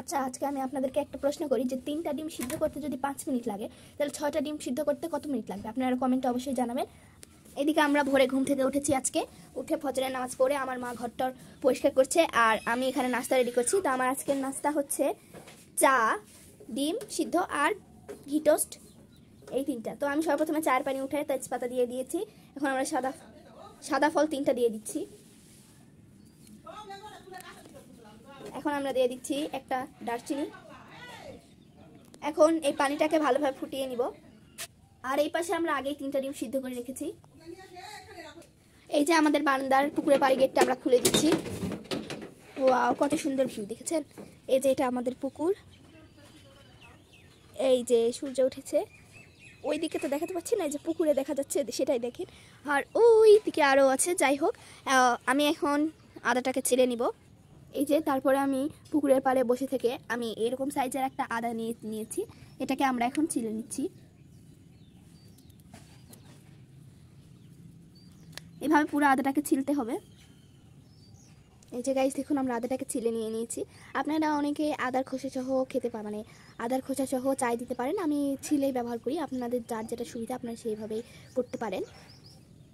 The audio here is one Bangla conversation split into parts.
আচ্ছা, আজকে আমি আপনাদেরকে একটা প্রশ্ন করি যে 3টা ডিম সিদ্ধ করতে যদি 5 মিনিট লাগে, তাহলে 6টা ডিম সিদ্ধ করতে কত মিনিট লাগবে? আপনারা কমেন্টে অবশ্যই জানাবেন। এদিকে আমরা ভোরে ঘুম থেকে উঠেছি আজকে, উঠে ফজরের নামাজ পড়ে আমার মা ঘরটার পরিষ্কার করছে আর আমি এখানে নাস্তা রেডি করছি। তো আমার আজকের নাস্তা হচ্ছে চা, ডিম সিদ্ধ আর ঘি টোস্ট, এই 3টা। তো আমি সর্বপ্রথমে চায়ের পানি উঠে তেজপাতা দিয়ে দিয়েছি। এখন আমরা সাদা ফল 3টা দিয়ে দিচ্ছি। এখন আমরা দিয়ে দিচ্ছি একটা দারচিনি। এখন এই পানিটাকে ভালোভাবে ফুটিয়ে নিব। আর এই পাশে আমরা আগেই 3টা ডিম সিদ্ধ করে রেখেছি। এই যে আমাদের বারান্দার পুকুরে পাড়ি গেটটা আমরা খুলে দিচ্ছি। ওয়াও, কত সুন্দর ভিউ দেখেছেন। এই যে এটা আমাদের পুকুর, এই যে সূর্য উঠেছে, ওই দিকে তো দেখাতে পাচ্ছি না, এই যে পুকুরে দেখা যাচ্ছে সেটাই দেখেন। আর ওই দিকে আরও আছে। যাই হোক, আমি এখন আদাটাকে ছেড়ে নিব। এই যে তারপরে আমি পুকুরের পাড়ে বসে থেকে আমি এরকম সাইজের একটা আদা নিয়েছি। এটাকে আমরা এখন ছিলে নিচ্ছি। এভাবে পুরো আদাটাকে ছিলতে হবে। এই যে গাইস দেখুন, আমরা আদাটাকে ছিলে নিয়েছি। আপনারা অনেকে আদার খোসা সহ খেতে পারেন, মানে আদার খোসা সহ চাই দিতে পারেন। আমি ছিলেই ব্যবহার করি, আপনাদের যার যেটা সুবিধা আপনারা সেইভাবেই করতে পারেন।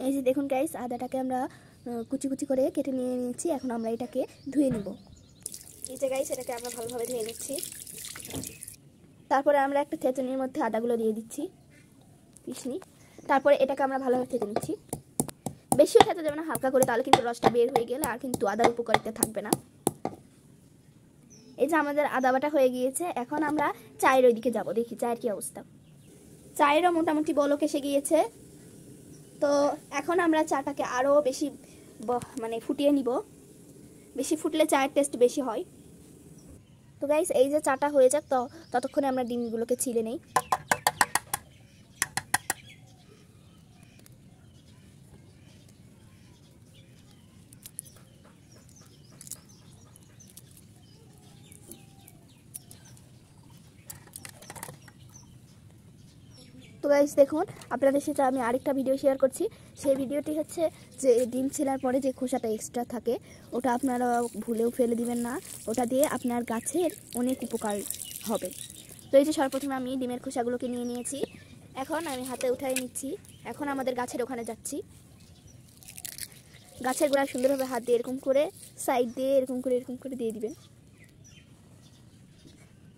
এই যে দেখুন গাইস, আদাটাকে আমরা কুচি কুচি করে কেটে নিয়েছি। এখন আমরা এটাকে ধুয়ে নিব। এই যে গাইস, এটাকে আমরা ভালোভাবে ধুয়ে নিচ্ছি। তারপরে আমরা একটা থেঁতনির মধ্যে আদাগুলো দিয়ে দিচ্ছি, পিষনি। তারপরে এটাকে আমরা ভালোভাবে থেঁতে নিচ্ছি। বেশিও খেতে যাবে না, হালকা করে, তাহলে কিন্তু রসটা বের হয়ে গেলে আর কিন্তু আদার উপকারিতা থাকবে না। এই যে আমাদের আদা বাটা হয়ে গিয়েছে। এখন আমরা চায়ের ওইদিকে যাব, দেখি চায়ের কি অবস্থা। চায়েরও মোটামুটি বলক এসে গিয়েছে। তো এখন আমরা চাটাকে আরও বেশি মানে ফুটিয়ে নিব। বেশি ফুটলে চায়ের টেস্ট বেশি হয়। তো গাইস, এই যে চাটা হয়ে যাক, তো ততক্ষণে আমরা ডিমগুলোকে ছিলে নেই। তো গাইস দেখুন, আপনাদের সাথে আমি আরেকটা ভিডিও শেয়ার করছি। সেই ভিডিওটি হচ্ছে যে ডিম ছেলার পরে যে খোসাটা এক্সট্রা থাকে, ওটা আপনারা ভুলেও ফেলে দিবেন না। ওটা দিয়ে আপনার গাছের অনেক উপকার হবে। তো এই যে সর্বপ্রথমে আমি ডিমের খোসাগুলোকে নিয়ে নিয়েছি। এখন আমি হাতে উঠাই নিচ্ছি। এখন আমাদের গাছের ওখানে যাচ্ছি। গাছের গোড়ায় সুন্দরভাবে হাত দিয়ে এরকম করে সাইড দিয়ে এরকম করে দিয়ে দিবেন।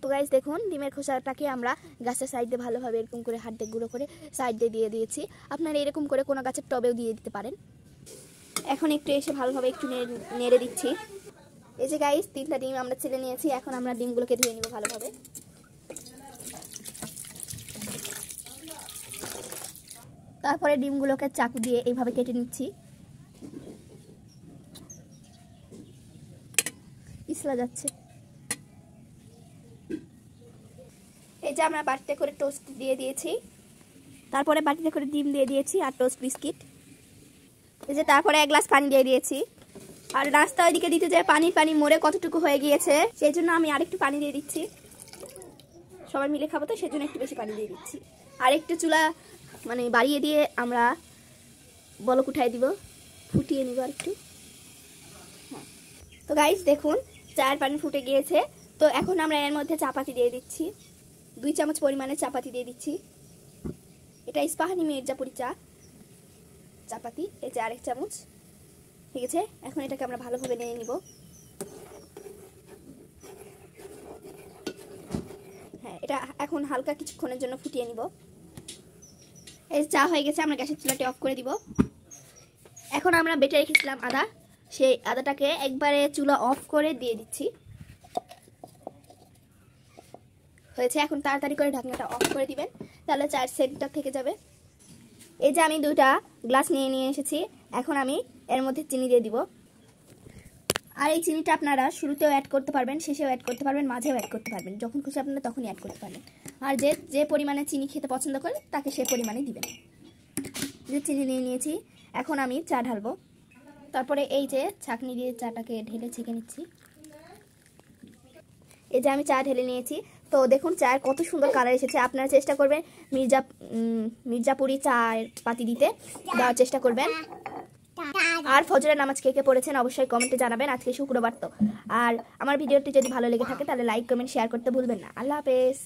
তো গাইস দেখুন, ডিমের খোসাটাকে আমরা গাছের সাইড দিয়ে ভালোভাবে এরকম করে হাত দিয়ে গুঁড়ো করে সাইড দিয়ে দিয়েছি। আপনারা এরকম করে কোনো গাছের টবেও দিয়ে দিতে পারেন। এখন একটু এসে ভালোভাবে একটু নেড়ে দিচ্ছি। এই যে গাইস, 3টা ডিম আমরা ছেলে নিয়েছি। এখন আমরা ডিমগুলোকে ধুয়ে নিব ভালোভাবে। তারপরে ডিমগুলোকে চাকু দিয়ে এইভাবে কেটে নিচ্ছি। পিছলা যাচ্ছে। এই যে আমরা বাটিতে করে টোস্ট দিয়ে দিয়েছি। তারপরে বাটিতে করে ডিম দিয়ে দিয়েছি আর টোস্ট বিস্কিট। এই যে তারপরে 1 গ্লাস পানি দিয়ে দিয়েছি। আর নাস্তা ওইদিকে দিতে যায় পানি মরে কতটুকু হয়ে গিয়েছে, সেই জন্য আমি আরেকটু পানি দিয়ে দিচ্ছি। সবাই মিলে খাবো তো, সেই জন্য একটু বেশি পানি দিয়ে দিচ্ছি। আর একটু চুলা মানে বাড়িয়ে দিয়ে আমরা বলক উঠাই দিব, ফুটিয়ে নিব আর একটু। হ্যাঁ, তো গাইস দেখুন, চায়ের পানি ফুটে গিয়েছে। তো এখন আমরা এর মধ্যে চাপাতি দিয়ে দিচ্ছি। 2 চামচ পরিমাণে চাপাতি দিয়ে দিচ্ছি। এটা ইস্পাহানি মির্জাপুরি চাপাতি। এই যে আরেক চামচ, ঠিক আছে। এখন এটাকে আমরা ভালোভাবে নিয়ে নিব। হ্যাঁ, এটা এখন হালকা কিছুক্ষণের জন্য ফুটিয়ে নিব। এই চা হয়ে গেছে, আমরা গ্যাসের চুলাটি অফ করে দিব। এখন আমরা বেটে রেখেছিলাম আদা, সেই আদাটাকে একবারে চুলা অফ করে দিয়ে দিচ্ছি। হয়েছে। এখন তাড়াতাড়ি করে ঢাকনাটা অফ করে দিবেন, তাহলে চায়ের সেন্টটা থেকে যাবে। এই যে আমি 2টা গ্লাস নিয়ে এসেছি। এখন আমি এর মধ্যে চিনি দিয়ে দিব। আর এই চিনিটা আপনারা শুরুতেও অ্যাড করতে পারবেন, শেষেও অ্যাড করতে পারবেন, মাঝেও অ্যাড করতে পারবেন। যখন খুশি আপনারা তখনই অ্যাড করতে পারবেন। আর যে পরিমাণে চিনি খেতে পছন্দ করেন তাকে সে পরিমাণে দিবেন। যে চিনি নিয়ে নিয়েছি, এখন আমি চা ঢালবো। তারপরে এই যে ছাঁকনি দিয়ে চাটাকে ঢেলে ছেঁকে নিচ্ছি। এই যে আমি চা ঢেলে নিয়েছি। তো দেখুন চায়ের কত সুন্দর কালার এসেছে। আপনারা চেষ্টা করবেন মির্জাপুরি চায়ের পাতি দিতে, দেওয়ার চেষ্টা করবেন। আর ফজরের নামাজ কে কে পড়েছেন অবশ্যই কমেন্টে জানাবেন। আজকে শুক্রবার তো। আর আমার ভিডিওটি যদি ভালো লেগে থাকে তাহলে লাইক কমেন্ট শেয়ার করতে ভুলবেন না। আল্লাহ হাফেজ।